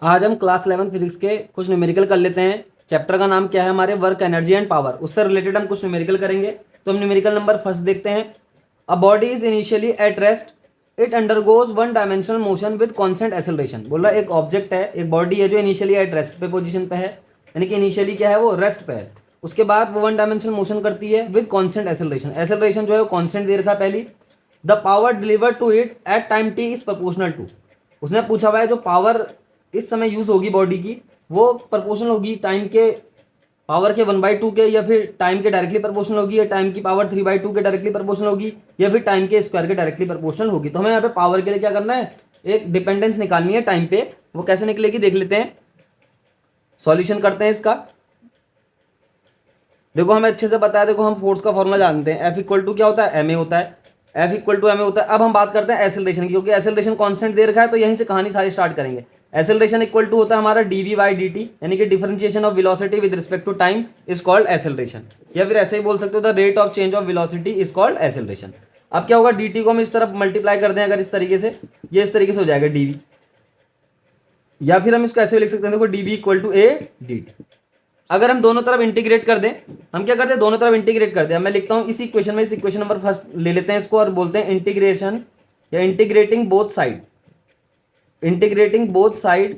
आज हम class 11 physics के कुछ न्यूमेरिकल कर लेते हैं। चैप्टर का नाम क्या है हमारे, वर्क एनर्जी एंड पावर। उससे रिलेटेड हम कुछ न्यूमेरिकल करेंगे। तो हम न्यूमेरिकल नंबर फर्स्ट देखते हैं। अ body is initially at rest, it undergoes one dimensional motion with constant acceleration. बोला एक ऑब्जेक्ट है, एक बॉडी है जो इनिशियली एट रेस्ट पे पोजीशन पे है, यानी कि इनिशियली क्या है वो रेस्ट पे है। उसके बाद वो वन डायमेंशनल मोशन करती है विद कॉन्स्टेंट एक्सेलरेशन। एक्सेलरेशन जो है वो कॉन्स्टेंट दे रखा है पहली। The power deliver to it at time T is proportional to. उसने पूछा हुआ है जो पावर इस समय यूज होगी बॉडी की वो प्रोपोर्शनल होगी टाइम के पावर के 1/2 के, या फिर टाइम के डायरेक्टली प्रोपोर्शनल होगी, या टाइम की पावर 3/2 के डायरेक्टली प्रोपोर्शनल होगी, या फिर टाइम के स्क्वायर के डायरेक्टली प्रोपोर्शनल होगी। तो हमें यहाँ पे पावर के लिए क्या करना है, एक डिपेंडेंस निकालनी है टाइम पे। वो कैसे निकलेगी देख लेते हैं, सॉल्यूशन करते हैं इसका। देखो हमें अच्छे से पता है, देखो हम फोर्स का फॉर्मूला जानते हैं, एफ इक्वल टू क्या होता है, एम ए होता है। F equal to M A होता है। अब हम बात करते हैं एसेलरेशन की, क्योंकि एसेलरेशन कांस्टेंट दे रखा है तो यहीं से कहानी सारी स्टार्ट करेंगे। एसेलरेशन इक्वल टू होता है हमारा डीवी बाई डी टी, यानी कि differentiation of velocity with respect to time is called acceleration, या फिर ऐसे ही बोल सकते हो the rate of change of velocity is called acceleration. अब क्या होगा, डी टी को हम इस तरफ मल्टीप्लाई कर दें अगर इस तरीके से, ये इस तरीके से हो जाएगा डीवी, या फिर हम इसको ऐसे भी लिख सकते हैं, देखो DV equal to A D T. अगर हम दोनों तरफ इंटीग्रेट कर दें, हम क्या करते हैं दोनों तरफ इंटीग्रेट कर दें। मैं लिखता हूं इस इक्वेशन में, इस इक्वेशन नंबर फर्स्ट ले लेते हैं इसको और बोलते हैं इंटीग्रेशन या integrating both side, integrating both side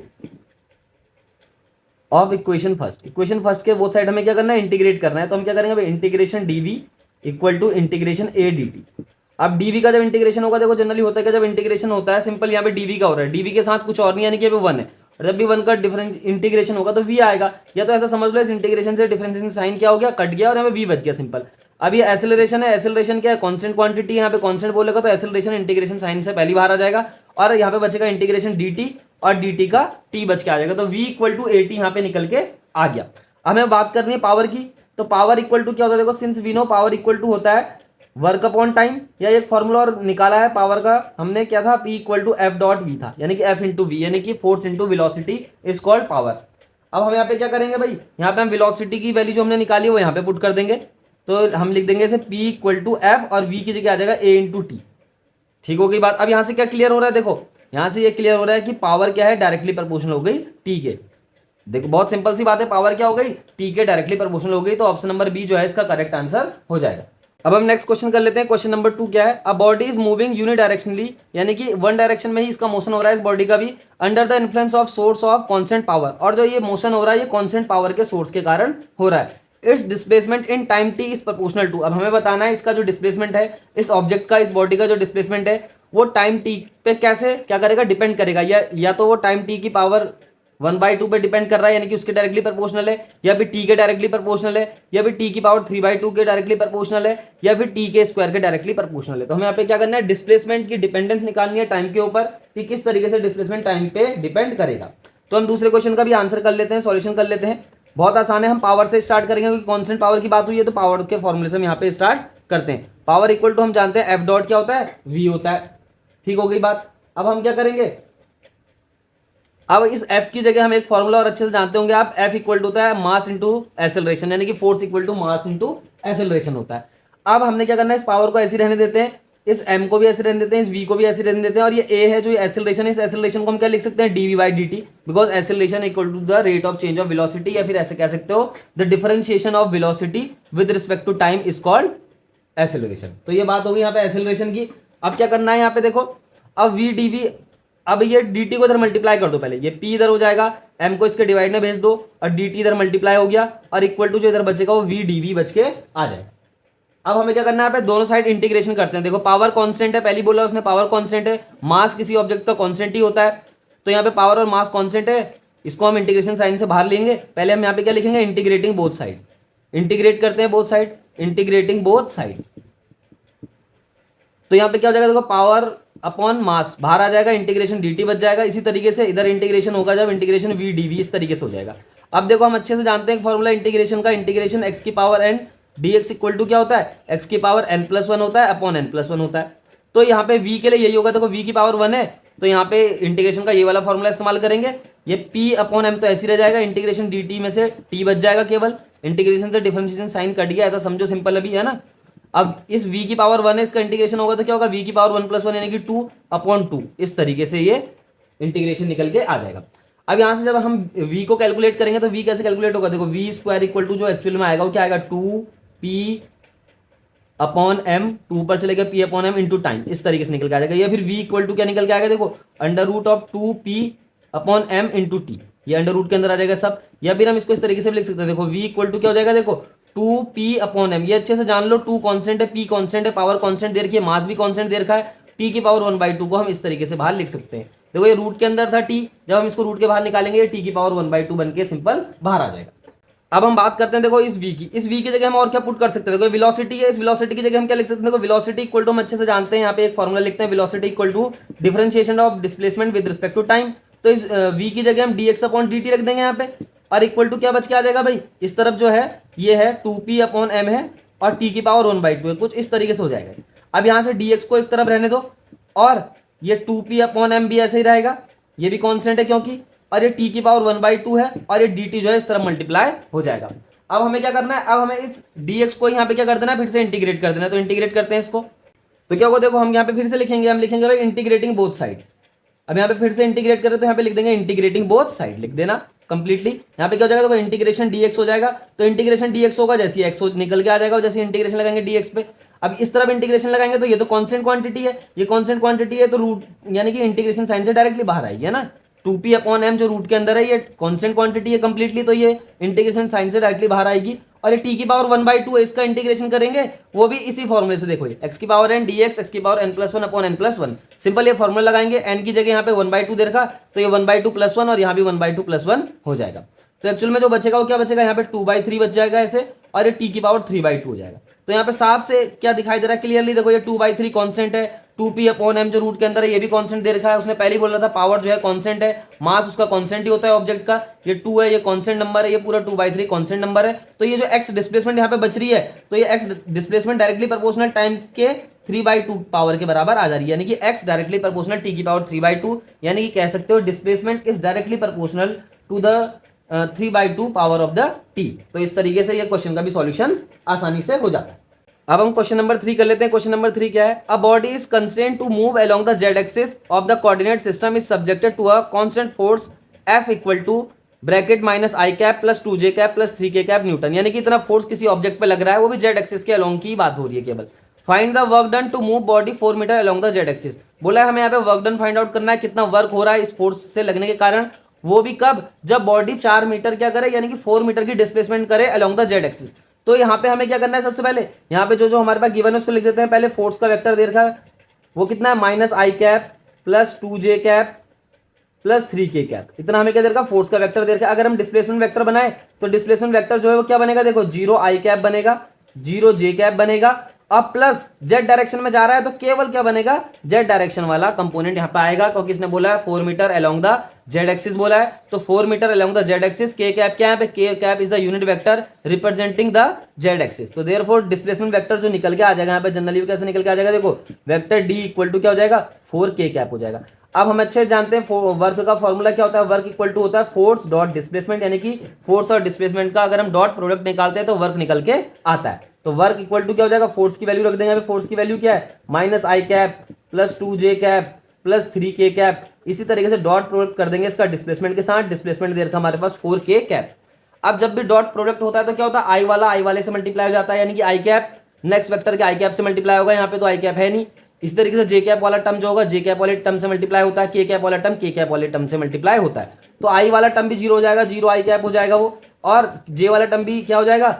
of equation first. Equation first के बोथ साइड हमें क्या करना है, इंटीग्रेट करना है। तो हम क्या करेंगे भाई, integration DV equal to integration A D T. अब डीवी का जब इंटीग्रेशन होगा, देखो जनरली होता है कि जब इंटीग्रेशन होता है सिंपल यहाँ पे डीवी का हो रहा है, डीवी के साथ कुछ और नहीं, यानी कि वन है। और जब भी वन का डिफरेंट इंटीग्रेशन होगा तो वी आएगा, या तो ऐसा समझ लो इस इंटीग्रेशन से डिफरेंशिएशन साइन क्या हो गया, कट गया और यहाँ पे वी बच गया सिंपल। अब ये एसेलरेशन है, एसेलरेशन क्या है, कांस्टेंट क्वांटिटी, यहाँ पे कांस्टेंट बोलेगा तो एसेलरेशन इंटीग्रेशन साइन से पहली बाहर आ जाएगा, और यहाँ पे बचेगा इंटीग्रेशन dt और dt का t बच के आ जाएगा। तो v equal to A T यहाँ पे निकल के आ गया। हमें बात करनी है पावर की, तो पावर इक्वल टू क्या होता है, देखो since we know power equal to होता है वर्क अपॉन टाइम, या एक फॉर्मूला और निकाला है पावर का हमने, क्या था, P equal to F dot V था, यानी कि F इंटू वी, यानी कि force into velocity is called power. अब हम यहाँ पे क्या करेंगे भाई, यहाँ पे हम वेलोसिटी की वैल्यू जो हमने निकाली है वो यहाँ पे पुट कर देंगे। तो हम लिख देंगे इसे P इक्वल टू एफ और V की जगह आ जाएगा A इंटू टी। ठीक हो गई बात। अब यहाँ से क्या क्लियर हो रहा है, देखो यहाँ से ये क्लियर हो रहा है कि पावर क्या है, डायरेक्टली प्रोपोर्शनल हो गई टी के। देखो बहुत सिंपल सी बात है, पावर क्या हो गई, टी के डायरेक्टली प्रोपोर्शनल हो गई। तो ऑप्शन नंबर बी जो है इसका करेक्ट आंसर हो जाएगा। अब हम नेक्स्ट क्वेश्चन कर लेते हैं। क्वेश्चन नंबर 2 क्या है, a body is moving unidirectionally, यानी कि वन डायरेक्शन में ही इसका मोशन हो रहा है इस बॉडी का भी, under the influence of source of constant power. और जो ये मोशन हो रहा है ये कांस्टेंट पावर के सोर्स के कारण हो रहा है। It's displacement in time T is proportional to. अब हमें बताना है इसका जो डिस्प्लेसमेंट है इस ऑब्जेक्ट का, इस बॉडी का जो डिस्प्लेसमेंट है वो टाइम टी पे कैसे क्या करेगा, डिपेंड करेगा। या तो वो टाइम टी की पावर 1/2 पे डिपेंड कर रहा है, यानी कि उसके डायरेक्टली प्रोपोर्शनल है, या फिर टी के डायरेक्टली प्रोपोर्शनल है, या फिर टी की पावर 3/2 के डायरेक्टली प्रोपोर्शनल है, या फिर टी के स्क्वायर के डायरेक्टली प्रोपोर्शनल है। तो हमें यहाँ पे क्या करना है, डिस्प्लेसमेंट की डिपेंडेंस निकालनी है टाइम के ऊपर, कि किस तरीके से डिस्प्लेसमेंट टाइम पे डिपेंड करेगा। तो हम दूसरे क्वेश्चन का भी आंसर कर लेते हैं, सॉल्यूशन कर लेते हैं। बहुत आसान है, हम पावर से स्टार्ट करेंगे क्योंकि कांस्टेंट पावर की बात हुई है, तो पावर के फॉर्मूले से हम यहाँ पे स्टार्ट करते हैं। पावर इक्वल टू हम जानते हैं एफ डॉट क्या होता है, वी होता है। ठीक हो गई बात। अब हम क्या करेंगे, अब इस f की जगह हम एक फॉर्मूला और अच्छे से जानते होंगे आप, f इक्वल टू होता है मास इंटू एसेलरेशन, यानी कि force equal to mass into acceleration होता है। अब हमने क्या करना है, इस पावर को ऐसे रहने देते हैं, इस m को भी ऐसे रहने देते हैं, इस v को भी ऐसे रहने देते हैं, और ये a है जो ये एसेलरेशन है, इस एसेलरेशन को हम क्या लिख सकते हैं, dv by dt, because acceleration equal to the rate of change of velocity, या फिर ऐसे कह सकते हो the differentiation of velocity with respect to time is called acceleration. तो ये बात होगी यहाँ पे एसेलरेशन की। अब क्या करना है यहाँ पे देखो, अब वी डी वी, अब ये dt को इधर मल्टीप्लाई कर दो, पहले ये p इधर हो जाएगा, m को इसके डिवाइड में भेज दो, और dt इधर मल्टीप्लाई हो गया, और इक्वल टू जो इधर बचेगा वो v dv बच के आ जाएगा। अब हमें क्या करना है, यहाँ पे दोनों साइड इंटीग्रेशन करते हैं। देखो पावर कांस्टेंट है, पहली बोला उसने पावर कांस्टेंट है, मास किसी ऑब्जेक्ट का कांस्टेंट ही होता है, तो यहाँ पे पावर और मास कांस्टेंट है, इसको हम इंटीग्रेशन साइन से बाहर लेंगे। पहले हम यहाँ पे क्या लिखेंगे, इंटीग्रेटिंग बोथ साइड, इंटीग्रेट करते हैं both side, integrating both side. तो यहाँ पे क्या हो जाएगा, देखो पावर अपॉन मास बाहर आ जाएगा, इंटीग्रेशन dt बच जाएगा। इसी तरीके से इधर इंटीग्रेशन होगा जब इंटीग्रेशन v dv, इस तरीके से हो जाएगा। अब देखो हम अच्छे से जानते हैं फॉर्मूला इंटीग्रेशन का, इंटीग्रेशन x की power n dx equal to क्या होता है, x की पावर n+1 होता है अपॉन n+1 होता है। तो यहाँ पे v के लिए यही होगा, देखो v की पावर 1 है, तो यहाँ पे इंटीग्रेशन का ये वाला फॉर्मूला इस्तेमाल करेंगे। ये p अपॉन m तो ऐसे रह जाएगा, इंटीग्रेशन dt में से t बच जाएगा, केवल इंटीग्रेशन से डिफरेंशिएशन साइन कट गया, ऐसा समझो सिंपल अभी है ना। अब इस v की पावर 1 है, इसका इंटीग्रेशन होगा तो क्या होगा, v की पावर 1+1 यानी कि 2/2, इस तरीके से ये इंटीग्रेशन निकल के आ जाएगा। अब यहाँ से जब हम v को कैलकुलेट करेंगे तो v कैसे कैलकुलेट होगा, देखो v स्क्वायर इक्वल टू जो एक्चुअल में आएगा वो क्या आएगा, 2p अपॉन m, 2 ऊपर चलेगा p upon m into time, इस तरीके से निकल के आ जाएगा। या फिर v इक्वल टू क्या निकल के आएगा, देखो under root of 2p upon m into टी, ये अंडर रूट के अंदर आ जाएगा सब। या फिर हम इसको इस तरीके से भी लिख सकते हैं, देखो v इक्वल टू क्या हो जाएगा, देखो 2p अपॉन m, ये अच्छे से जान लो, 2 कॉन्स्टेंट है, p कॉन्स्टेंट है, पावर कॉन्स्टेंट दे रखी है, मास भी कॉन्स्टेंट दे रखा है, t की पावर 1/2 को हम इस तरीके से बाहर लिख सकते हैं। देखो ये रूट के अंदर था t, जब हम इसको रूट के बाहर निकालेंगे ये t की पावर 1/2 बन के सिंपल बाहर आ जाएगा। अब हम बात करते हैं देखो इस v की, इस v की जगह हम और क्या पुट कर सकते हैं, देखो वेलोसिटी है, इस वेलोसिटी की जगह हम क्या लिख सकते हैं, देखो वेलोसिटी इक्वल टू हम अच्छे से जानते हैं, यहाँ पे एक फॉर्मूला लिखते हैं, velocity equal to differentiation of displacement with respect to time. तो इस v की जगह हम dx अपॉन dt रख देंगे यहाँ पे, और इक्वल टू क्या बच के आ जाएगा भाई, इस तरफ जो है ये है 2p अपॉन m है और t की पावर 1/2 है, कुछ इस तरीके से हो जाएगा। अब यहाँ से dx को एक तरफ रहने दो, और ये 2p अपॉन m भी ऐसे ही रहेगा, ये भी कॉन्स्टेंट है क्योंकि, और ये t की पावर 1/2 है, और ये dt जो है इस तरफ मल्टीप्लाई हो जाएगा। अब हमें क्या करना है, अब हमें इस dx को यहाँ पे क्या कर देना है, फिर से इंटीग्रेट कर देना है। तो इंटीग्रेट करते हैं इसको, तो क्या होगा, देखो हम यहाँ पे फिर से लिखेंगे, हम लिखेंगे भाई इंटीग्रेटिंग बोथ साइड। अब यहाँ पे फिर से इंटीग्रेट करें तो यहाँ पे लिख देंगे इंटीग्रेटिंग बोथ साइड, लिख देना कंप्लीटली। यहाँ पे क्या हो जाएगा, तो इंटीग्रेशन dx हो जाएगा, तो इंटीग्रेशन dx होगा जैसे x निकल के आ जाएगा, जैसे इंटीग्रेशन लगाएंगे dx पे। अब इस तरफ इंटीग्रेशन लगाएंगे तो ये तो कांस्टेंट क्वांटिटी है, ये कांस्टेंट क्वांटिटी है, तो रूट यानी कि इंटीग्रेशन साइन से डायरेक्टली बाहर आएगी, है ना। 2p अपॉन m जो रूट के अंदर है ये कांस्टेंट क्वांटिटी है कंप्लीटली, तो ये इंटीग्रेशन साइन से डायरेक्टली बाहर आएगी। और ये t की पावर 1/2 है, इसका इंटीग्रेशन करेंगे वो भी इसी फॉर्मूले से, देखो ये x की पावर n dx x की power n+1 upon n+1, simple ये फॉर्मूला लगाएंगे, n की जगह यहाँ पे 1/2 दे रखा, तो ये 1/2 + 1 और यहाँ भी 1/2 + 1 हो जाएगा। तो एक्चुअल में जो बचेगा वो क्या बचेगा, यहाँ पे 2/3 बच जाएगा ऐसे, और ये t की पावर 3/2 हो जाएगा। तो यहाँ पे साफ से क्या दिखाई दे रहा है क्लियरली, देखो ये 2/3 कांस्टेंट है, 2p अपॉन m जो रूट के अंदर है ये भी कांस्टेंट दे रखा है, उसने पहले ही बोल रहा था पावर जो है कांस्टेंट है, मास उसका कांस्टेंट ही होता है ऑब्जेक्ट का, ये 2 है, ये कांस्टेंट नंबर है, ये पूरा 2/3 कांस्टेंट नंबर है। तो ये जो x डिस्प्लेसमेंट यहाँ पे बच रही है, तो ये x displacement directly proportional time के 3/2 पावर के बराबर आ जा रही है, यानी कि x डायरेक्टली प्रोपोर्शनल t की पावर 3/2, यानी कि कह सकते हो displacement is directly proportional to the 3/2 power of the t। तो इस तरीके से ये क्वेश्चन का भी सॉल्यूशन आसानी से हो जाता है। अब हम क्वेश्चन नंबर 3 कर लेते हैं। क्वेश्चन नंबर 3 क्या है, a body is constraint to move along the Z axis of the coordinate system is subjected to a constant force F equal to bracket -i cap plus 2j cap plus 3k cap newton, यानी कि इतना force किसी object पे लग रहा है, वो भी जेड एक्सिस के अलोंग की बात हो रही है केवल। Find the work done to move body 4 metre along the Z axis, बोला है हमें यहाँ पे वर्क डन फाइंड आउट करना है, कितना वर्क हो रहा है इस फोर्स से लगने के कारण, वो भी कब, जब बॉडी 4 मीटर क्या करे, यानी कि 4 मीटर की डिस्प्लेसमेंट करे अलोंग द जेड एक्सिस। तो यहाँ पे हमें क्या करना है, सबसे पहले यहाँ पे जो हमारे पास गिवन है उसको लिख देते हैं। पहले फोर्स का वेक्टर दे रखा है, वो कितना है, -i cap plus 2j cap plus 3k cap, इतना हमें क्या दे रखा, फोर्स का वेक्टर दे रखा है। अगर हम डिस्प्लेसमेंट वेक्टर बनाए तो डिस्प्लेसमेंट वेक्टर जो है वो क्या बनेगा, देखो 0i कैप बनेगा, 0j कैप बनेगा, अब प्लस जेड डायरेक्शन में जा रहा है तो केवल क्या बनेगा, जेड डायरेक्शन वाला कंपोनेंट यहाँ पे आएगा, क्योंकि इसने बोला है 4 metre along the Z axis बोला है, तो 4 metre along the Z axis, K cap क्या है, K cap is the unit vector representing the Z axis. तो देयरफॉर डिस्प्लेसमेंट वेक्टर जो निकल के आ जाएगा यहाँ पे जनरली कैसे निकल के आ जाएगा, देखो वेक्टर डी इक्वल टू क्या हो जाएगा, 4k कैप हो जाएगा। अब हम अच्छे जानते हैं वर्क का फॉर्मूला क्या होता है, वर्क इक्वल टू होता है फोर्स डॉट डिस्प्लेसमेंट, यानी कि फोर्स और डिस्प्लेसमेंट का अगर हम डॉट प्रोडक्ट निकालते हैं तो वर्क निकल के आता है। तो वर्क इक्वल टू क्या हो जाएगा, फोर्स की वैल्यू रख देंगे, फोर्स की वैल्यू क्या है, -i cap plus 2j cap plus 3k cap, इसी तरीके से डॉट प्रोडक्ट कर देंगे इसका डिस्प्लेसमेंट के साथ, डिस्प्लेसमेंट दे रखा हमारे पास 4k कैप। अब जब भी डॉट प्रोडक्ट होता है तो क्या होता है, आई वाले से मल्टीप्लाई हो जाता है, यानी कि आई कैप नेक्स्ट वेक्टर के आई कैप से मल्टीप्लाई होगा, यहाँ पे तो आई कैप है नहीं। इस तरीके से जे कैप वाला टर्म जो होगा जे कैप वाले टर्म से मल्टीप्लाई होता है, के कैप वाला टर्म के कैप वाले टर्म से मल्टीप्लाई होता है, तो आई वाला टर्म भी 0 हो जाएगा, 0 आई कैप हो जाएगा वो, और जे वाला टर्म भी क्या हो जाएगा,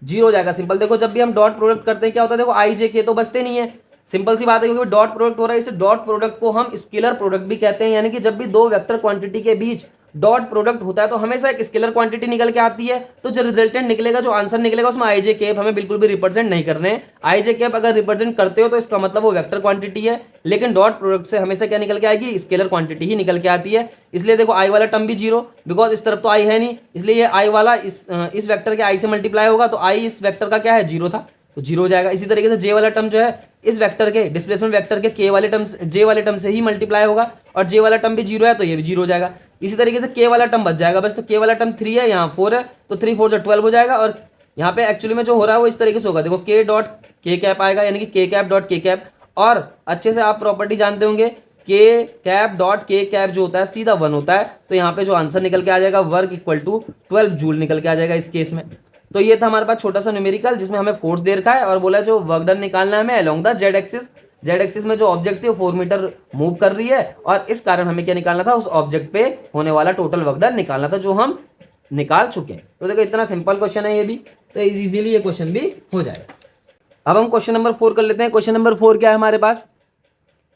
0 हो जाएगा। सिंपल देखो जब भी हम डॉट प्रोडक्ट करते हैं क्या होता है, देखो आई जे के तो बचते नहीं है, सिंपल सी बात है, क्योंकि डॉट प्रोडक्ट हो रहा है, इस डॉट प्रोडक्ट को हम स्केलर प्रोडक्ट भी कहते हैं, यानी कि जब भी दो वेक्टर क्वांटिटी के बीच डॉट प्रोडक्ट होता है तो हमेशा एक स्केलर क्वांटिटी निकल के आती है, तो जो रिजल्टेंट निकलेगा, जो आंसर निकलेगा, उसमें आई जे कैप हमें बिल्कुल भी रिप्रेजेंट नहीं करने हैं। आई जे कैप अगर रिप्रेजेंट करते हो तो इसका मतलब वो वेक्टर क्वांटिटी है, लेकिन डॉट प्रोडक्ट से हमेशा क्या निकल के आएगी, स्केलर क्वांटिटी ही निकल के आती है। इसलिए देखो आई वाला टर्म भी 0, बिकॉज इस तरफ तो आई है नहीं, इसलिए ये आई वाला इस वेक्टर के आई से मल्टीप्लाई होगा, तो आई इस वेक्टर का क्या है, 0 था, तो 0 हो जाएगा। इसी तरीके से जे वाला टर्म जो है इस वेक्टर के डिस्प्लेसमेंट वेक्टर के के वाले टर्म जे वाले टर्म से ही मल्टीप्लाई होगा, और जे वाला टर्म भी 0 है तो ये भी 0 हो जाएगा। इसी तरीके से के वाला टर्म बच जाएगा बस, तो के वाला टर्म 3 है, यहाँ 4 है, तो 3 4 जो 12 हो जाएगा। और यहाँ पे एक्चुअली में जो हो रहा है वो इस तरीके से होगा, देखो के डॉट के कैप आएगा, यानी कि के कैप डॉट के कैप। और अच्छे से आप प्रॉपर्टी जानते होंगे के कैप डॉट के कैप जो होता है सीधा 1 होता है, तो यहाँ पे जो आंसर निकल के आ जाएगा वर्क इक्वल टू 12 जूल निकल के आ जाएगा इस केस में। तो ये था हमारे पास छोटा सा न्यूमेरिकल जिसमें हमें फोर्स दे रखा है और बोला जो वर्क डन निकालना है हमें along the Z axis. Z axis में जो ऑब्जेक्ट थी वो 4 मीटर मूव कर रही है और इस कारण हमें क्या निकालना था, उस ऑब्जेक्ट पे होने वाला टोटल वर्क डन निकालना था, जो हम निकाल चुके हैं। तो देखो इतना सिंपल क्वेश्चन है ये भी, तो इजीली ये क्वेश्चन भी हो जाएगा। अब हम क्वेश्चन नंबर 4 कर लेते हैं। क्वेश्चन नंबर 4 क्या है हमारे पास?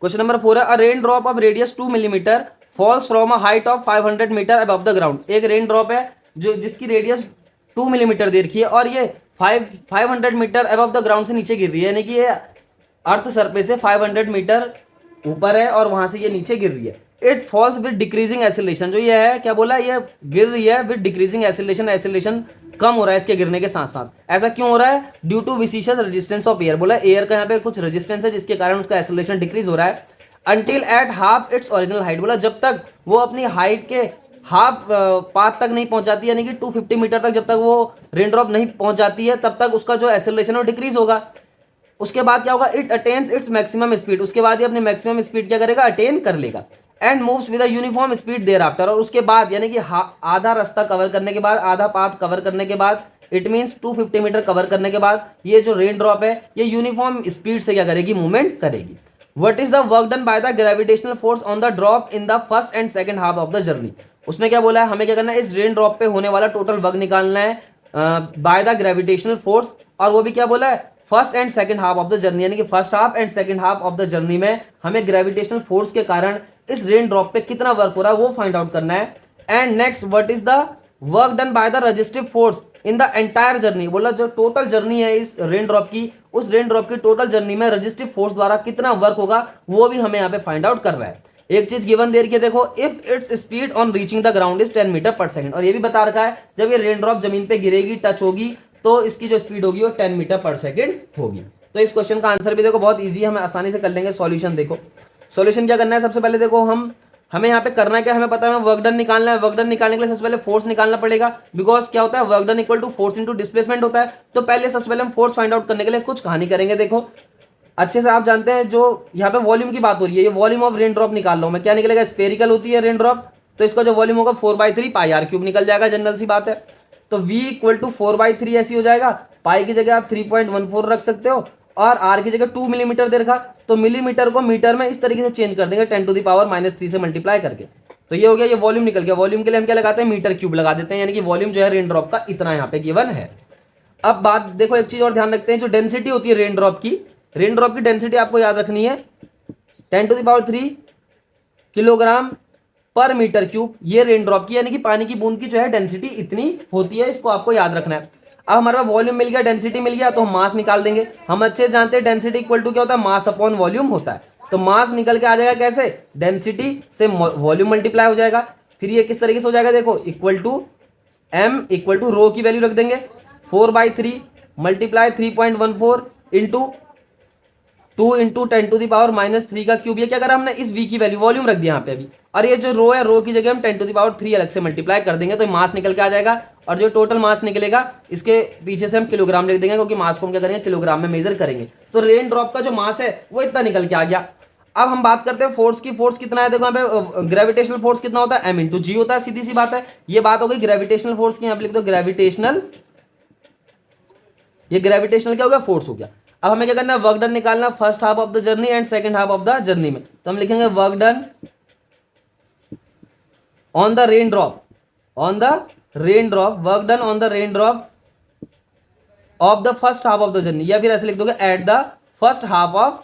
क्वेश्चन नंबर 4 है, a rain drop of radius 2 millimetre falls from a height of 500 metre above the ground. एक रेन ड्रॉप है जो जिसकी रेडियस 2 मिलीमीटर दे रखी है और ये 500 मीटर अबव द ग्राउंड से नीचे गिर रही है, यानी कि ये अर्थ सरफेस से 500 मीटर ऊपर है और वहां से ये नीचे गिर रही है। It falls with decreasing acceleration, जो ये है क्या बोला, ये गिर रही है विद डिक्रीजिंग एसिलेशन, एसिलेशन कम हो रहा है इसके गिरने के साथ साथ। ऐसा क्यों हो रहा है? ड्यू टू विसिशियस रेजिस्टेंस ऑफ एयर, बोला एयर का यहाँ पे कुछ रेजिस्टेंस है जिसके कारण उसका एसिलेशन डिक्रीज हो रहा है। Until at half its original height, बोला जब तक वो अपनी हाइट के हाफ पाथ तक नहीं पहुंच जाती, यानी कि 250 मीटर तक जब तक वो रेन ड्रॉप नहीं पहुंच जाती है तब तक उसका जो एसिलेशन है वो डिक्रीज होगा। उसके बाद क्या होगा? It attains its maximum speed, उसके बाद ये अपने मैक्सिमम स्पीड क्या करेगा? अटेन कर लेगा। And moves with a uniform speed thereafter, और उसके बाद यानी कि आधा रास्ता कवर करने के बाद, आधा पाथ कवर करने के बाद, इट मीन्स 250 मीटर कवर करने के बाद ये जो रेन ड्रॉप है ये यूनिफॉर्म स्पीड से क्या करेगी? मूवमेंट करेगी। What is the work done by the gravitational force on the drop in the first and second half of the journey. उसने क्या बोला है? हमें क्या करना है? इस रेन ड्रॉप पे होने वाला टोटल वर्क निकालना है बाय द ग्रेविटेशनल फोर्स, और वो भी क्या बोला है? First and second half of the journey, यानी कि first half and second half of the journey में हमें ग्रेविटेशनल फोर्स के कारण इस रेन ड्रॉप पे कितना वर्क हो रहा है वो फाइंड आउट करना है। And next, what is the work done by the resistive force in the entire journey, बोला जो टोटल जर्नी है इस रेन ड्रॉप की, उस रेन ड्रॉप की टोटल जर्नी में रजिस्टिव फोर्स द्वारा कितना वर्क होगा वो भी हमें यहाँ पे फाइंड आउट कर रहा है। एक चीज गिवन दे रखी है, देखो, if its speed on reaching the ground is 10 metre per second, और ये भी बता रखा है जब ये रेन ड्रॉप जमीन पे गिरेगी, टच होगी, तो इसकी जो स्पीड होगी वो 10 मीटर पर सेकंड होगी। तो इस क्वेश्चन का आंसर भी देखो बहुत इजी है, हम आसानी से कर लेंगे। सॉल्यूशन देखो, सॉल्यूशन क्या करना है? सबसे पहले देखो हमें यहाँ पे करना क्या है, हमें पता है हमें वर्क डन निकालना है। वर्क डन निकालने के लिए सबसे पहले फोर्स निकालना पड़ेगा, बिकॉज क्या होता है? Work done equal to force into displacement होता है। तो पहले सबसे पहले हम फोर्स फाइंड आउट करने के लिए कुछ कहानी करेंगे। देखो अच्छे से आप जानते हैं, जो यहाँ पे वॉल्यूम की बात हो रही है, ये वॉल्यूम ऑफ रेन ड्रॉप निकाल लो मैं, क्या निकलेगा? स्फेरिकल होती है रेन ड्रॉप, तो इसका जो वॉल्यूम होगा 4/3 पाई आर क्यूब निकल जाएगा, जनरल सी बात है। तो v इक्वल टू 4/3 ऐसी हो जाएगा, पाई की जगह आप 3.14 रख सकते हो और आर की जगह 2 मिलीमीटर दे रखा, तो मिलीमीटर को मीटर में इस तरीके से चेंज कर देंगे 10⁻³ से मल्टीप्लाई करके। तो ये हो गया, ये वॉल्यूम निकल गया। वॉल्यूम के लिए हम क्या लगाते हैं? मीटर क्यूब लगा देते हैं, यानी कि वॉल्यूम जो है रेन ड्रॉप का इतना यहाँ पे गिवन है। अब बात देखो, एक चीज और ध्यान रखते हैं, जो डेंसिटी होती है रेन ड्रॉप की, रेन ड्रॉप की डेंसिटी आपको याद रखनी है 10⁻³ किलोग्राम पर मीटर क्यूब, ये रेन ड्रॉप की, यानी कि पानी की बूंद की जो है डेंसिटी इतनी होती है, इसको आपको याद रखना है। अब हमारे पास वॉल्यूम मिल गया, डेंसिटी मिल गया, तो हम मास निकाल देंगे। हम अच्छे जानते हैं डेंसिटी इक्वल टू क्या होता है? मास अपॉन वॉल्यूम होता है। तो मास निकल के आ जाएगा कैसे? डेंसिटी से वॉल्यूम मल्टीप्लाई हो जाएगा। फिर ये किस तरीके से हो जाएगा? देखो, equal to M equal to rho की वैल्यू रख देंगे 4/3 मल्टीप्लाई 3.14 इंटू 2 इंटू 10⁻³ का क्यूब। ये क्या करा हमने? इस v की वैल्यू वॉल्यूम रख दिया यहाँ पे अभी, और ये जो रो है, रो की जगह हम 10⁻³ अलग से मल्टीप्लाई कर देंगे, तो मास निकल के आ जाएगा। और जो टोटल मास निकलेगा इसके पीछे से हम किलोग्राम लिख देंगे, क्योंकि मास को हम क्या करेंगे? किलोग्राम में मेजर करेंगे। तो रेन ड्रॉप का जो मास है वो इतना निकल के आ गया। अब हम बात करते हैं फोर्स की। फोर्स कितना है? देखो यहाँ पे ग्रेविटेशनल फोर्स कितना होता है? m इंटू जी होता है, सीधी सी बात है। ये बात हो गई ग्रेविटेशनल फोर्स की, यहाँ पे लिख दो ग्रेविटेशनल, ये ग्रेविटेशनल क्या हो गया? फोर्स हो गया। अब हमें क्या करना है? वर्क डन निकालना first half of the journey and second half of the journey में, तो हम लिखेंगे work done on the rain drop, on the rain drop, work done on the rain drop of the first half of the journey, या फिर ऐसे लिख दोगे eight the first half of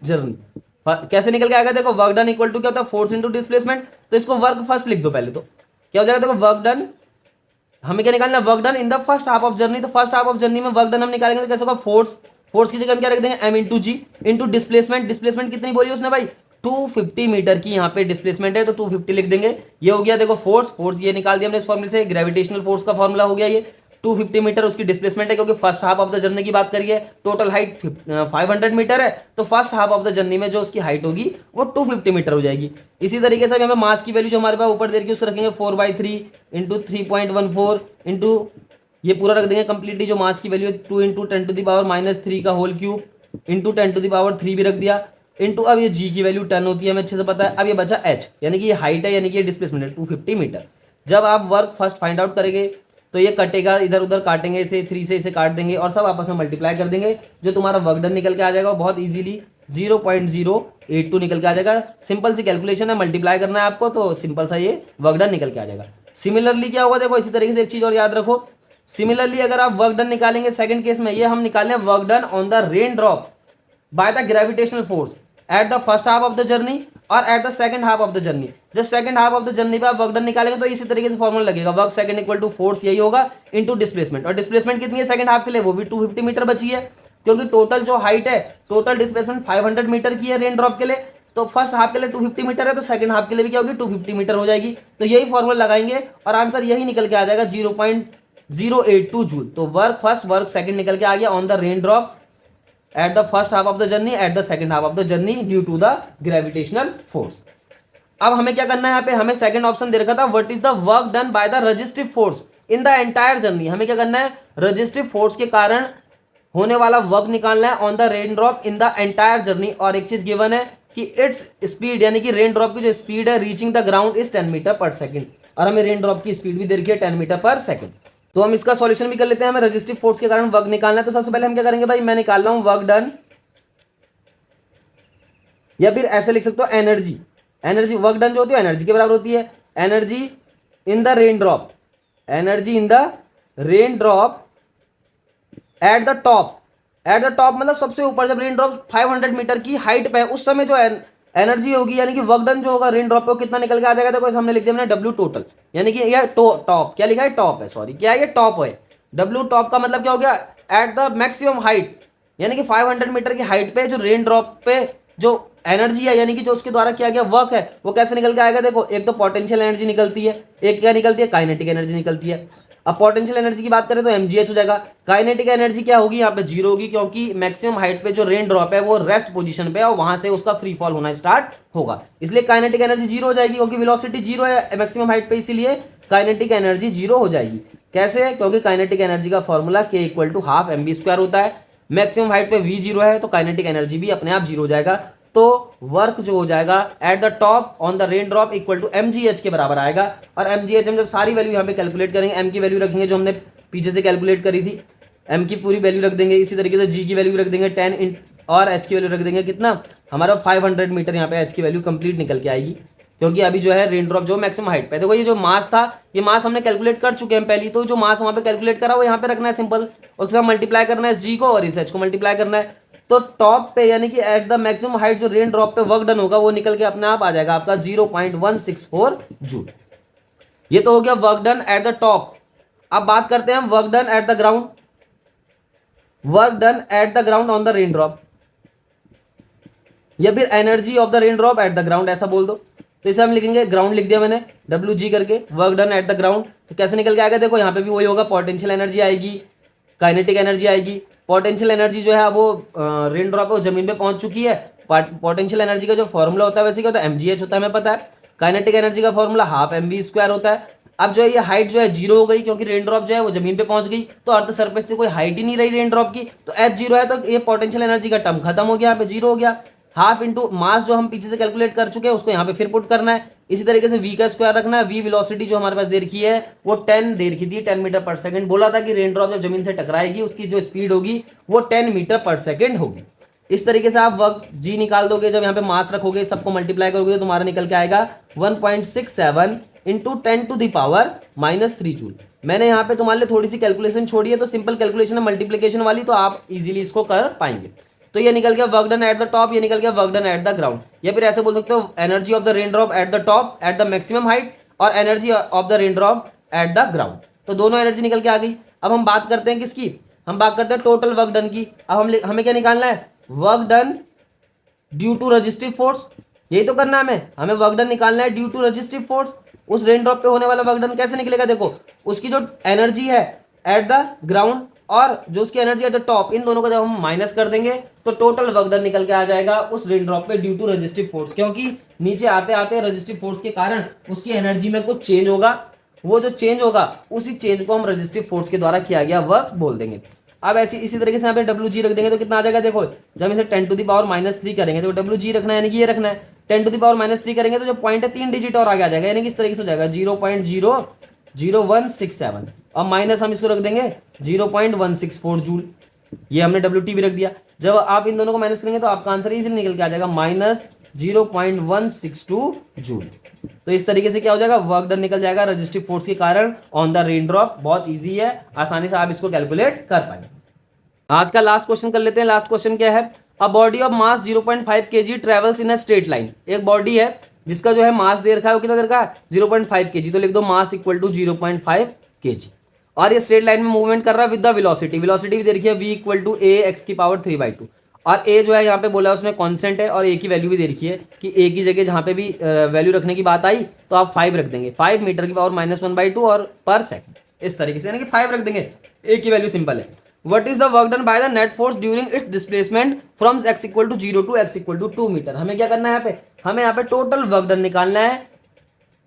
journey. कैसे निकल के आएगा? देखो, वर्क डन इक्वल टू क्या होता है? फोर्स इंटू डिस्प्लेसमेंट, तो इसको वर्क फर्स्ट लिख दो पहले, तो क्या हो जाएगा? देखो, वर्क डन, हमें क्या निकालना? Work done in the first half of journey, तो फर्स्ट हाफ ऑफ जर्नी में वर्क डन हम निकालेंगे, तो कैसे होगा? फोर्स की जगह हम क्या रख देंगे? m इंटू जी इंटू डिस्प्लेसमेंट। डिस्प्लेसमेंट कितनी बोली उसने भाई? 250 मीटर की यहाँ पे डिस्प्लेसमेंट है, तो 250 लिख देंगे। ये हो गया देखो फोर्स ये निकाल दिया हमने इस फॉर्मूले से, ग्रेविटेशनल फोर्स का फॉर्मूला हो गया ये। 250 मीटर उसकी डिस्प्लेसमेंट है, क्योंकि first half of the journey की बात करिए, टोटल हाइट 500 मीटर है, तो first half of the journey में जो उसकी हाइट होगी वो 250 मीटर हो जाएगी। इसी तरीके से यहाँ पे मास की वैल्यू जो हमारे पास ऊपर दे रखी है उसको रखेंगे 4/3 इंटू 3.14 इंटू ये पूरा रख देंगे कंप्लीटली, जो मास की वैल्यू 2 इंटू 10⁻³ का होल क्यूब इंटू 10⁻³ भी रख दिया, इंटू अब ये जी की वैल्यू 10 होती है हमें अच्छे से पता है। अब ये बचा एच, यानी कि ये हाइट है, यानी कि ये डिस्प्लेसमेंट है 250 मीटर। जब आप वर्क फर्स्ट फाइंड आउट करेंगे तो ये कटेगा, इधर उधर काटेंगे, इसे 3 से इसे काट देंगे और सब आपस में मल्टीप्लाई कर देंगे, जो तुम्हारा वर्क डन निकल के आ जाएगा बहुत इजीली 0.082 निकल के आ जाएगा। सिंपल सी कैलकुलेशन है, मल्टीप्लाई करना है आपको तो सिंपल सा ये वर्क डन निकल के आ जाएगा। सिमिलरली क्या होगा, देखो इसी तरीके से एक चीज और याद रखो, सिमिलरली अगर आप वर्क डन निकालेंगे सेकंड केस में, ये हम निकालें work done on the rain drop by the gravitational force at the first half of the journey और at the second half of the journey. जब second half of the journey पे आप work done निकालेंगे तो इसी तरीके से formula लगेगा, work second equal to force यही होगा इनटू डिस्प्लेसमेंट। और डिस्प्लेसमेंट कितनी है सेकंड हाफ के लिए, वो भी 250 मीटर बची है, क्योंकि टोटल जो हाइट है, टोटल डिस्प्लेसमेंट 500 मीटर की है रेन ड्रॉप के लिए, तो फर्स्ट हाफ के लिए 250 मीटर है, तो सेकंड हाफ के लिए भी क्या होगी 250 मीटर हो जाएगी। तो यही फॉर्मूला लगाएंगे और आंसर यही निकल के आ जाएगा 0.082 जूल। तो वर्क फर्स्ट वर्क सेकंड निकल के आ गया on the rain drop at the first half of the journey at the second half of the journey due to the gravitational force। अब हमें क्या करना है, यहाँ पे हमें सेकंड ऑप्शन दे रखा था what is the work done by the resistive force in the entire journey. हमें क्या करना है, रजिस्टिव फोर्स के कारण होने वाला वर्क निकालना है on the rain drop in the entire journey. और एक चीज गिवन है कि इट्स स्पीड, यानी कि रेन ड्रॉप की जो स्पीड है reaching the ground is 10 metre per second, और हमें रेन ड्रॉप की स्पीड भी दे रखी है 10 मीटर पर सेकंड। तो हम इसका सॉल्यूशन भी कर लेते हैं, हमें रजिस्टिव फोर्स के कारण वर्क निकालना है। तो सबसे पहले हम क्या करेंगे भाई, मैं निकाल रहा हूं वर्क डन, या फिर ऐसे लिख सकते हो एनर्जी। एनर्जी वर्क डन जो होती है एनर्जी के बराबर होती है, energy in the rain drop, energy in the rain drop at the top. At the top मतलब सबसे ऊपर, जब रेन ड्रॉप 500 मीटर की हाइट पे है उस समय जो एनर्जी होगी, यानी कि वर्क डन जो होगा रेन ड्रॉप पे वो कितना निकल के आ जाएगा। देखो हमने लिख दिया हमने W टोटल, यानी कि यह टॉप क्या लिखा है, टॉप है, सॉरी क्या है ये टॉप है। W टॉप का मतलब क्या हो गया, एट द मैक्सिमम हाइट, यानी कि 500 मीटर की हाइट पे जो रेन ड्रॉप पे जो एनर्जी है, यानी कि जो उसके द्वारा किया गया वर्क है, वो कैसे निकल के आएगा। देखो एक तो पोटेंशियल एनर्जी निकलती है, एक क्या निकलती है, काइनेटिक एनर्जी निकलती है। अब पोटेंशियल एनर्जी की बात करें तो mgh हो जाएगा, काइनेटिक एनर्जी क्या होगी यहाँ पे 0 होगी, क्योंकि मैक्सिमम हाइट पे जो रेन ड्रॉप है वो रेस्ट पोजीशन पे है और वहां से उसका फ्री फॉल होना स्टार्ट होगा, इसलिए काइनेटिक एनर्जी 0 हो जाएगी, क्योंकि वेलोसिटी 0 है मैक्सिमम हाइट पे, इसीलिए काइनेटिक एनर्जी 0 हो जाएगी। कैसे, क्योंकि काइनेटिक एनर्जी का formula k equal to half mv² होता है, मैक्सिमम हाइट पे v 0 है तो काइनेटिक एनर्जी भी अपने आप 0 हो जाएगा। तो वर्क जो हो जाएगा at the top on the rain drop equal to mgh के बराबर आएगा। और mgh हम जब सारी वैल्यू यहाँ पे कैलकुलेट करेंगे, m की वैल्यू रखेंगे जो हमने पीछे से कैलकुलेट करी थी, m की पूरी वैल्यू रख देंगे, इसी तरीके से g की वैल्यू रख देंगे 10 और h की वैल्यू रख देंगे कितना, हमारा 500 मीटर यहाँ पे h की वैल्यू कंप्लीट निकल के आएगी, क्योंकि अभी जो है रेन ड्रॉप जो मैक्सिमम हाइट पे। देखो ये जो मास था, ये मास हमने कैलकुलेट कर चुके हैं पहले, तो जो मास वहाँ पे कैलकुलेट करा वो यहाँ पे रखना है सिंपल, उसके साथ मल्टीप्लाई करना है g को और इस h को मल्टीप्लाई करना है। तो टॉप पे यानी कि एट द मैक्सिमम हाइट जो रेन ड्रॉप पे वर्क डन होगा वो निकल के अपने आप आ जाएगा आपका 0.164 जूल। ये तो हो गया work done at the top. अब बात करते हैं हम work done at the ground, work done at the ground on the rain drop, या फिर energy of the rain drop at the ground ऐसा बोल दो। तो इसे हम लिखेंगे, ग्राउंड लिख दिया मैंने WG करके, work done at the ground. तो कैसे निकल के आएगा, देखो यहाँ पे भी वही होगा, पोटेंशियल एनर्जी आएगी, काइनेटिक एनर्जी आएगी। पोटेंशियल एनर्जी जो है वो रेन ड्रॉप पे जमीन पे पहुंच चुकी है। पोटेंशियल एनर्जी का जो फॉर्मूला होता है वैसे क्या होता है, mgh होता है हमें पता है। काइनेटिक एनर्जी का फॉर्मूला हाफ mv² होता है। अब जो है ये हाइट जो है 0 हो गई, क्योंकि रेन ड्रॉप जो है वो जमीन पे पहुंच गई, तो अर्थ सरफेस से कोई हाइट ही नहीं रही रेन ड्रॉप की, तो h 0 है, तो ये पोटेंशियल एनर्जी का टर्म खत्म हो गया, यहाँ पे 0 हो गया। हाफ इंटू मास जो हम पीछे से कैलकुलेट कर चुके हैं उसको यहाँ पे फिर पुट करना है, इसी तरीके से v का स्क्वायर रखना है। v वेलोसिटी जो हमारे पास दे रखी है वो 10 दे रखी थी, 10 मीटर पर सेकंड। बोला था कि रेन ड्रॉप जब जमीन से टकराएगी उसकी जो स्पीड होगी वो 10 मीटर पर सेकंड होगी। इस तरीके से आप वर्क g निकाल दोगे, जब यहाँ पे मास रखोगे सबको मल्टीप्लाई करोगे तो तुम्हारा निकल के आएगा 1.67 इंटू 10⁻³ जूल। मैंने यहाँ पे तुम्हारे लिए थोड़ी सी कैलकुलेशन छोड़ी है, तो सिंपल कैलकुलेशन है मल्टीप्लीकेशन वाली, तो आप इजीली इसको कर पाएंगे। तो ये निकल गया work done at the top, ये निकल गया work done at the ground. या फिर ऐसे बोल सकते हो energy of the rain drop at the top at the maximum height और energy of the rain drop at the ground. तो दोनों एनर्जी निकल के आ गई। अब हम बात करते हैं किसकी, हम बात करते हैं टोटल वर्क डन की। अब हमें क्या निकालना है, work done due to resistive force, यही तो करना है हमें वर्क डन निकालना है ड्यू टू रजिस्टिव फोर्स। उस रेन ड्रॉप पे होने वाला वर्क डन कैसे निकलेगा, देखो उसकी जो एनर्जी है एट द ग्राउंड और जो उसकी एनर्जी एट द टॉप, इन दोनों को जब हम माइनस कर देंगे तो टोटल वर्क डन निकल के आ जाएगा उस रेन ड्रॉप पे ड्यू टू रजिस्टिव फोर्स, क्योंकि नीचे आते आते रजिस्टिव फोर्स के कारण उसकी एनर्जी में कुछ चेंज होगा, वो जो चेंज होगा उसी चेंज को हम रजिस्टिव फोर्स के द्वारा किया गया वर्क बोल देंगे। अब ऐसी इसी तरीके से यहाँ पे WG रख देंगे तो कितना आ जाएगा, देखो जब हम इसे 10⁻³ करेंगे तो WG रखना है, यानी कि ये रखना है। 10⁻³ करेंगे तो जो पॉइंट है 3 डिजिट और आगे आ जाएगा, यानी कि इस तरीके से हो जाएगा 0.00167 और माइनस हम इसको रख देंगे 0.164 जूल। ये हमने WT भी रख दिया। जब आप इन दोनों को माइनस करेंगे तो आपका आंसर इजीली निकल के आ जाएगा -0.162 जूल। तो इस तरीके से क्या हो जाएगा, वर्क डन निकल जाएगा रेजिस्टिव फोर्स के कारण ऑन द रेन ड्रॉप। बहुत इजी है, आसानी से आप इसको कैलकुलेट कर पाएंगे। आज का लास्ट क्वेश्चन कर लेते हैं। लास्ट क्वेश्चन क्या है, a body of mass 0.5 kg travels in a straight line. एक बॉडी है जिसका जो है मास दे रखा है, वो कितना दे रखा है 0.5 kg, तो लिख दो मास इक्वल टू 0.5 kg और ये स्ट्रेट लाइन में मूवमेंट कर रहा है विद द वेलोसिटी। वेलोसिटी भी दे रखी है v equal to a x⁻³ और a जो है यहाँ पे बोला है उसने कांस्टेंट है और a की वैल्यू भी दे रखी है कि a की जगह जहाँ पे भी वैल्यू रखने की बात आई तो आप 5 रख देंगे, 5 मीटर की पावर -1/2 और पर सेकंड, इस तरीके से, यानी कि 5 रख देंगे। a की वैल्यू सिंपल है। What is the work done by the net force during its displacement from x = 0 to x = 2 metre. हमें क्या करना है यहाँ पे, हमें यहाँ पे टोटल वर्क डन निकालना है।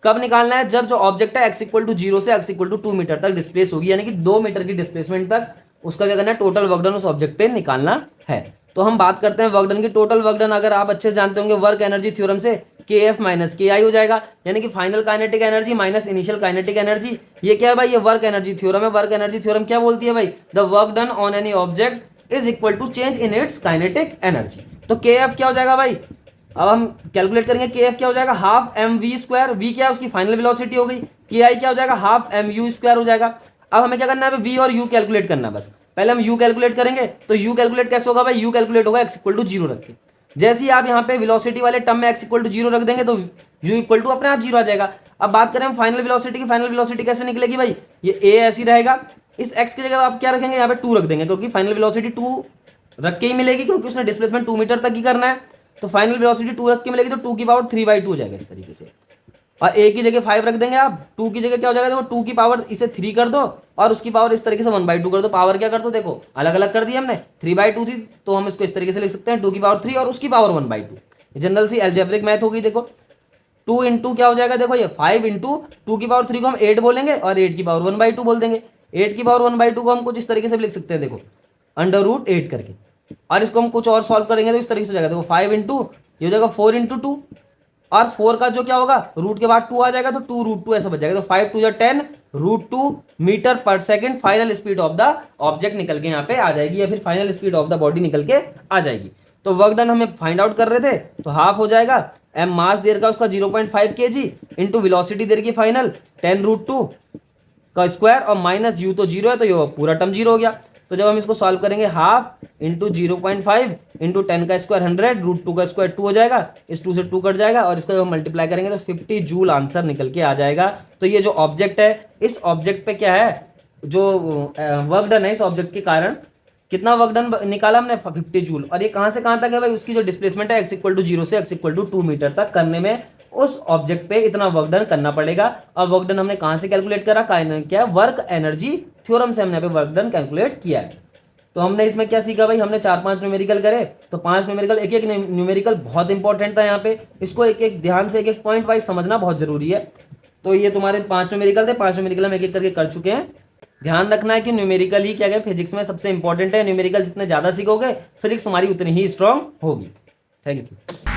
कब निकालना है, जब जो ऑब्जेक्ट है x = 0 से x = 2 मीटर तक डिस्प्लेस होगी, यानी कि 2 मीटर की डिस्प्लेसमेंट तक उसका क्या करना है, टोटल वर्क डन उस ऑब्जेक्ट पे निकालना है। तो हम बात करते हैं वर्क डन की। टोटल वर्क डन अगर आप अच्छे से जानते होंगे वर्क एनर्जी थ्योरम से, KF - KI हो जाएगा, यानी कि final kinetic energy minus initial kinetic energy. ये क्या है भाई, ये वर्क एनर्जी थ्योरम है। वर्क एनर्जी थ्योरम क्या बोलती है भाई, the work done on any object is equal to change in its kinetic energy. तो KF क्या हो जाएगा भाई, अब हम कैलकुलेट करेंगे। KF क्या हो जाएगा, हाफ mv², v क्या है उसकी फाइनल वेलोसिटी हो गई। KI क्या हो जाएगा, हाफ mu² हो जाएगा। अब हमें क्या करना है, v और u कैलकुलेट करना है। बस पहले हम u कैलकुलेट करेंगे, तो u कैलकुलेट कैसे होगा भाई, u कैलकुलेट होगा x = 0 रख के। जैसे ही आप यहाँ पे वेलोसिटी वाले टर्म में x = 0 रख देंगे तो u = अपने आप 0 आ जाएगा। अब बात करें हम फाइनल वेलोसिटी की, फाइनल वेलोसिटी कैसे निकलेगी भाई, ये a ऐसी रहेगा, इस x की जगह आप क्या रखेंगे, यहाँ पे 2 रख देंगे, क्योंकि फाइनल वेलोसिटी 2 रख के ही मिलेगी, क्योंकि उसने डिस्प्लेसमेंट 2 मीटर तक ही करना है। तो फाइनल वेलोसिटी 2 रख के मिलेगी, तो 2⁻³ हो जाएगा इस तरीके से। और a की जगह 5 रख देंगे आप, 2 की जगह क्या हो जाएगा, देखो 2 की पावर इसे 3 कर दो और उसकी पावर इस तरीके से 1/2 कर दो। पावर क्या कर दो, देखो अलग अलग कर दिया हमने, 3/2 थी तो हम इसको इस तरीके से लिख सकते हैं 2⁻³ और उसकी पावर 1/2। जनरल सी एल्जेब्रिक मैथ होगी। देखो 2 इंटू क्या हो जाएगा, देखो ये 5 इंटू 2⁻³ को हम 8 बोलेंगे और 8 की पावर 1/2 बोल देंगे। 8 की पावर 1/2 को हम कुछ इस तरीके से लिख सकते हैं, देखो √8 करके, और इसको हम कुछ और सॉल्व करेंगे तो इस तरीके से हो जाएगा, देखो 5 इंटू ये हो जाएगा 4 इंटू 2 और 4 का जो क्या होगा, रूट के बाद 2 आ जाएगा तो 2√2 ऐसा बच जाएगा। तो 5 × 10 √2 metre per second final speed of the object निकल के यहाँ पे आ जाएगी, या फिर final speed of the body निकल के आ जाएगी। तो वर्क डन हमें फाइंड आउट कर रहे थे, तो हाफ हो जाएगा m मास दे रखा उसका 0.5 kg इंटू वेलोसिटी दे रखी फाइनल 10√2 का स्क्वायर और माइनस u तो 0 है तो ये पूरा टर्म 0 हो गया। तो जब हम इसको सॉल्व करेंगे, हाफ इंटू 0.5 इंटू 10 का स्क्वायर 100 √2 का स्क्वायर 2 हो जाएगा, इस 2 से 2 कट जाएगा और इसको जब हम मल्टीप्लाई करेंगे तो 50 जूल आंसर निकल के आ जाएगा। तो ये जो ऑब्जेक्ट है, इस ऑब्जेक्ट पे क्या है, जो वर्क डन है इस ऑब्जेक्ट के कारण कितना वर्क डन निकाला हमने 50 जूल। और ये कहाँ से कहाँ तक है भाई, उसकी जो डिस्प्लेसमेंट है x = 0 से x = 2 मीटर तक करने में उस ऑब्जेक्ट पे इतना वर्क डन करना पड़ेगा। और वर्क डन हमने कहाँ से कैलकुलेट करा, क्या वर्क एनर्जी थ्योरम से हमने यहाँ पे वर्क डन कैलकुलेट किया है। तो हमने इसमें क्या सीखा भाई, हमने 4-5 न्यूमेरिकल करे। तो 5 न्यूमेरिकल, एक एक न्यूमेरिकल बहुत इंपॉर्टेंट था यहाँ पे, इसको एक एक ध्यान से एक एक पॉइंट वाइज समझना बहुत जरूरी है। तो ये तुम्हारे 5 न्यूमेरिकल थे, 5 न्यूमेरिकल हम एक एक करके कर चुके हैं। ध्यान रखना है कि न्यूमेरिकल ही क्या है फिजिक्स में सबसे इंपॉर्टेंट है। न्यूमेरिकल जितने ज्यादा सीखोगे फिजिक्स तुम्हारी उतनी ही स्ट्रांग होगी। Thank you.